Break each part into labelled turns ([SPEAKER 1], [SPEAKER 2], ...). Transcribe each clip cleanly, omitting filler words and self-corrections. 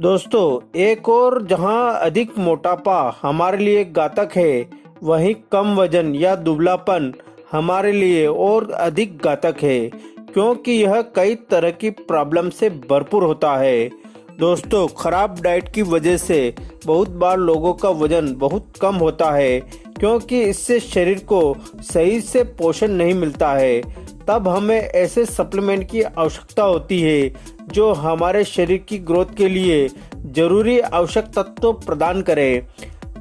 [SPEAKER 1] दोस्तों, एक और जहां अधिक मोटापा हमारे लिए घातक है, वहीं कम वजन या दुबलापन हमारे लिए और अधिक घातक है, क्योंकि यह कई तरह की प्रॉब्लम से भरपूर होता है। दोस्तों, खराब डाइट की वजह से बहुत बार लोगों का वजन बहुत कम होता है, क्योंकि इससे शरीर को सही से पोषण नहीं मिलता है। तब हमें ऐसे सप्लीमेंट की आवश्यकता होती है जो हमारे शरीर की ग्रोथ के लिए जरूरी आवश्यक तत्व प्रदान करे।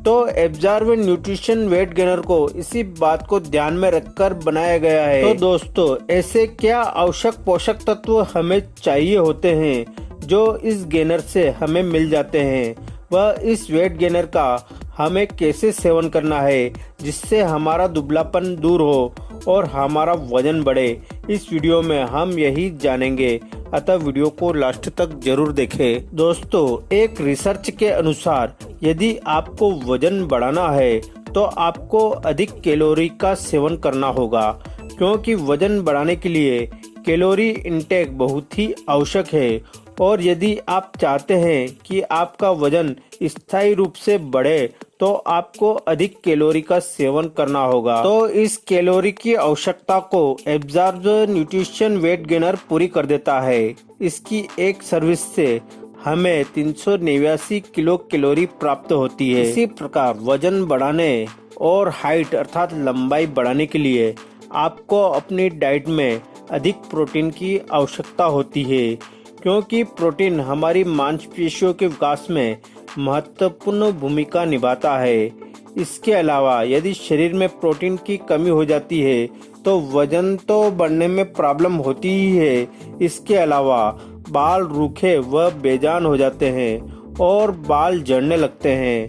[SPEAKER 1] तो एब्जॉर्ब न्यूट्रिशन वेट गेनर को इसी बात को ध्यान में रखकर बनाया गया है। तो दोस्तों, ऐसे क्या आवश्यक पोषक तत्व हमें चाहिए होते हैं जो इस गेनर से हमें मिल जाते हैं, वह इस वेट गेनर का हमें कैसे सेवन करना है जिससे हमारा दुबलापन दूर हो और हमारा वजन बढ़े, इस वीडियो में हम यही जानेंगे। अतः वीडियो को लास्ट तक जरूर देखें। दोस्तों, एक रिसर्च के अनुसार यदि आपको वजन बढ़ाना है तो आपको अधिक कैलोरी का सेवन करना होगा, क्योंकि वजन बढ़ाने के लिए कैलोरी इंटेक बहुत ही आवश्यक है। और यदि आप चाहते हैं कि आपका वजन स्थायी रूप से बढ़े तो आपको अधिक कैलोरी का सेवन करना होगा। तो इस कैलोरी की आवश्यकता को एब्जॉर्ब न्यूट्रिशन वेट गेनर पूरी कर देता है। इसकी एक सर्विस से हमें 389 किलो कैलोरी प्राप्त होती है। इसी प्रकार वजन बढ़ाने और हाइट अर्थात लंबाई बढ़ाने के लिए आपको अपनी डाइट में अधिक प्रोटीन की आवश्यकता होती है, क्योंकि प्रोटीन हमारी मांसपेशियों के विकास में महत्वपूर्ण भूमिका निभाता है। इसके अलावा यदि शरीर में प्रोटीन की कमी हो जाती है तो वजन तो बढ़ने में प्रॉब्लम होती ही है, इसके अलावा बाल रूखे व बेजान हो जाते हैं और बाल झड़ने लगते हैं।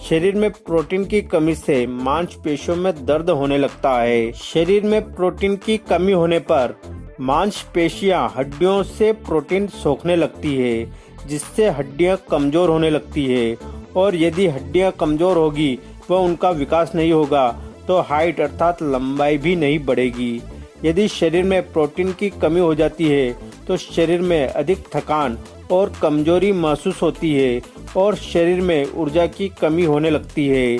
[SPEAKER 1] शरीर में प्रोटीन की कमी से मांसपेशियों में दर्द होने लगता है। शरीर में प्रोटीन की कमी होने पर मांसपेशियां हड्डियों से प्रोटीन सोखने लगती है, जिससे हड्डियां कमजोर होने लगती है। और यदि हड्डियां कमजोर होगी व उनका विकास नहीं होगा तो हाइट अर्थात लंबाई भी नहीं बढ़ेगी। यदि शरीर में प्रोटीन की कमी हो जाती है तो शरीर में अधिक थकान और कमजोरी महसूस होती है और शरीर में ऊर्जा की कमी होने लगती है।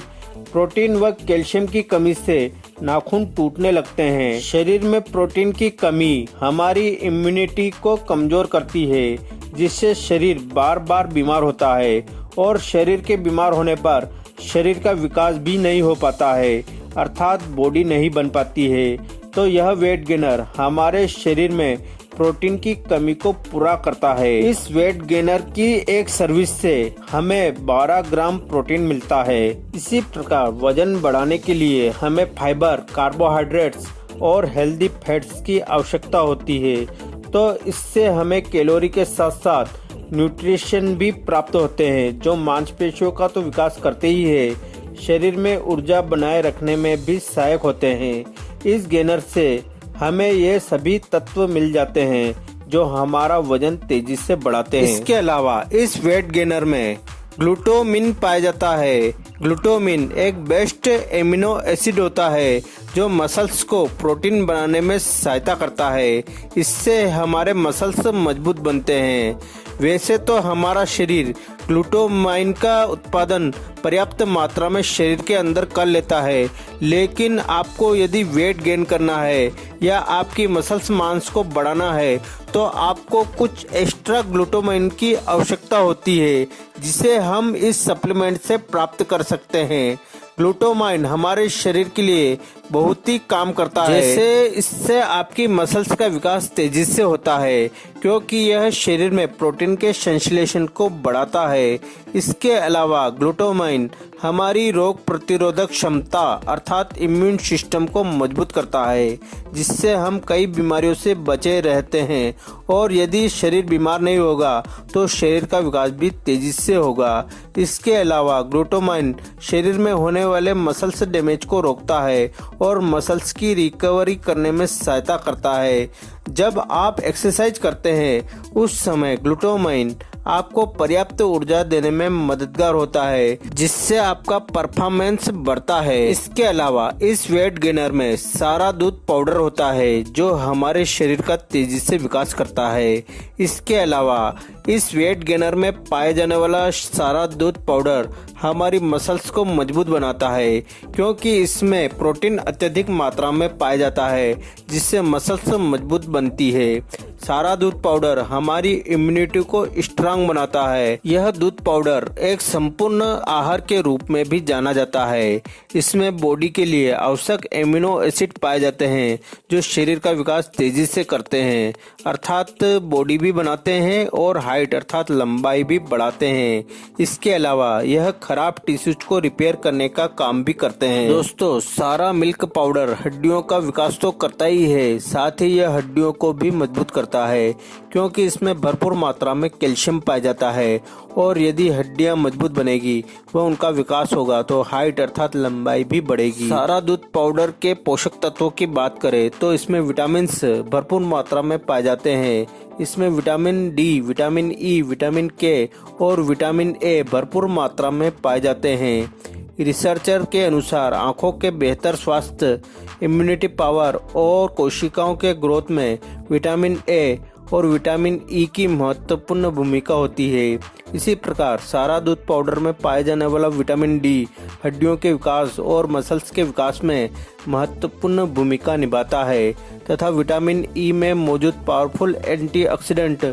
[SPEAKER 1] प्रोटीन व कैल्शियम की कमी से नाखून टूटने लगते हैं। शरीर में प्रोटीन की कमी हमारी इम्यूनिटी को कमजोर करती है, जिससे शरीर बार बार बीमार होता है और शरीर के बीमार होने पर शरीर का विकास भी नहीं हो पाता है, अर्थात बॉडी नहीं बन पाती है। तो यह वेट गेनर हमारे शरीर में प्रोटीन की कमी को पूरा करता है। इस वेट गेनर की एक सर्विस से हमें 12 ग्राम प्रोटीन मिलता है। इसी प्रकार वजन बढ़ाने के लिए हमें फाइबर, कार्बोहाइड्रेट्स और हेल्दी फैट्स की आवश्यकता होती है। तो इससे हमें कैलोरी के साथ साथ न्यूट्रिशन भी प्राप्त होते हैं, जो मांसपेशियों का तो विकास करते ही है, शरीर में ऊर्जा बनाए रखने में भी सहायक होते हैं। इस गेनर से हमें ये सभी तत्व मिल जाते हैं जो हमारा वजन तेजी से बढ़ाते हैं। इसके अलावा इस वेट गेनर में ग्लूटामिन पाया जाता है। ग्लूटामिन एक बेस्ट एमिनो एसिड होता है जो मसल्स को प्रोटीन बनाने में सहायता करता है। इससे हमारे मसल्स मजबूत बनते हैं। वैसे तो हमारा शरीर ग्लूटामाइन का उत्पादन पर्याप्त मात्रा में शरीर के अंदर कर लेता है, लेकिन आपको यदि वेट गेन करना है या आपकी मसल्स मांस को बढ़ाना है तो आपको कुछ एक्स्ट्रा ग्लूटामाइन की आवश्यकता होती है, जिसे हम इस सप्लीमेंट से प्राप्त कर सकते हैं। ग्लूटामाइन हमारे शरीर के लिए बहुत ही काम करता है, जैसे इससे आपकी मसल्स का विकास तेजी से होता है, क्योंकि यह शरीर में प्रोटीन के संश्लेषण को बढ़ाता है। इसके अलावा ग्लूटामाइन हमारी रोग प्रतिरोधक क्षमता अर्थात इम्यून सिस्टम को मजबूत करता है, जिससे हम कई बीमारियों से बचे रहते हैं। और यदि शरीर बीमार नहीं होगा तो शरीर का विकास भी तेजी से होगा। इसके अलावा ग्लूटामाइन शरीर में होने वाले मसल्स डैमेज को रोकता है और मसल्स की रिकवरी करने में सहायता करता है। जब आप एक्सरसाइज करते हैं उस समय ग्लूटामाइन आपको पर्याप्त ऊर्जा देने में मददगार होता है, जिससे आपका परफॉर्मेंस बढ़ता है। इसके अलावा इस वेट गेनर में सारा दूध पाउडर होता है जो हमारे शरीर का तेजी से विकास करता है। इसके अलावा इस वेट गेनर में पाए जाने वाला सारा दूध पाउडर हमारी मसल्स को मजबूत बनाता है, क्योंकि इसमें प्रोटीन अत्यधिक मात्रा में पाया जाता है जिससे मसल्स मजबूत बनती है। सारा दूध पाउडर हमारी इम्यूनिटी को स्ट्रांग बनाता है। यह दूध पाउडर एक संपूर्ण आहार के रूप में भी जाना जाता है। इसमें बॉडी के लिए आवश्यक एमिनो एसिड पाए जाते हैं जो शरीर का विकास तेजी से करते हैं, अर्थात बॉडी भी बनाते हैं और हाइट अर्थात लंबाई भी बढ़ाते हैं। इसके अलावा यह खराब टिश्यूज को रिपेयर करने का काम भी करते हैं। दोस्तों, सारा मिल्क पाउडर हड्डियों का विकास तो करता ही है, साथ ही यह हड्डियों को भी मजबूत करता है, क्योंकि इसमें भरपूर मात्रा में कैल्शियम पाया जाता है और यदि हड्डियां मजबूत बनेगी व उनका विकास होगा तो हाइट अर्थात लंबाई भी बढ़ेगी। सारा दूध पाउडर के पोषक तत्वों की बात करें तो इसमें विटामिन भरपूर मात्रा में पाए जाते हैं। इसमें vitamin D, vitamin E, vitamin के और विटामिन ए भरपूर मात्रा में पाए जाते हैं। रिसर्चर के अनुसार आंखों के बेहतर स्वास्थ्य, इम्यूनिटी पावर और कोशिकाओं के ग्रोथ में विटामिन ए और विटामिन ई की महत्वपूर्ण भूमिका होती है। इसी प्रकार सारा दूध पाउडर में पाए जाने वाला विटामिन डी हड्डियों के विकास और मसल्स के विकास में महत्वपूर्ण भूमिका निभाता है तथा विटामिन ई में मौजूद पावरफुल एंटीऑक्सीडेंट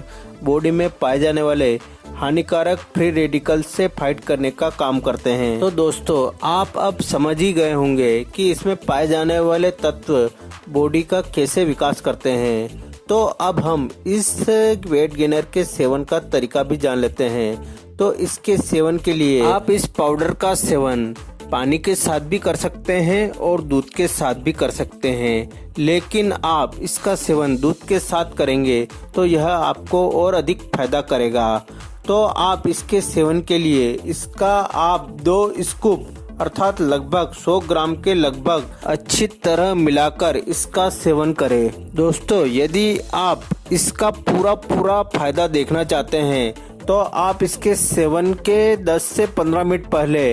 [SPEAKER 1] बॉडी में पाए जाने वाले हानिकारक फ्री रेडिकल से फाइट करने का काम करते हैं। तो दोस्तों, आप अब समझ ही गए होंगे कि इसमें पाए जाने वाले तत्व बॉडी का कैसे विकास करते हैं। तो अब हम इस वेट गेनर के सेवन का तरीका भी जान लेते हैं। तो इसके सेवन के लिए आप इस पाउडर का सेवन पानी के साथ भी कर सकते हैं और दूध के साथ भी कर सकते हैं, लेकिन आप इसका सेवन दूध के साथ करेंगे तो यह आपको और अधिक फायदा करेगा। तो आप इसके सेवन के लिए इसका आप 2 स्कूप अर्थात लगभग 100 ग्राम के लगभग अच्छी तरह मिलाकर इसका सेवन करें। दोस्तों, यदि आप इसका पूरा फायदा देखना चाहते हैं तो आप इसके सेवन के 10 से 15 मिनट पहले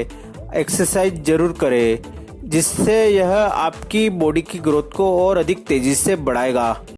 [SPEAKER 1] एक्सरसाइज जरूर करें, जिससे यह आपकी बॉडी की ग्रोथ को और अधिक तेजी से बढ़ाएगा।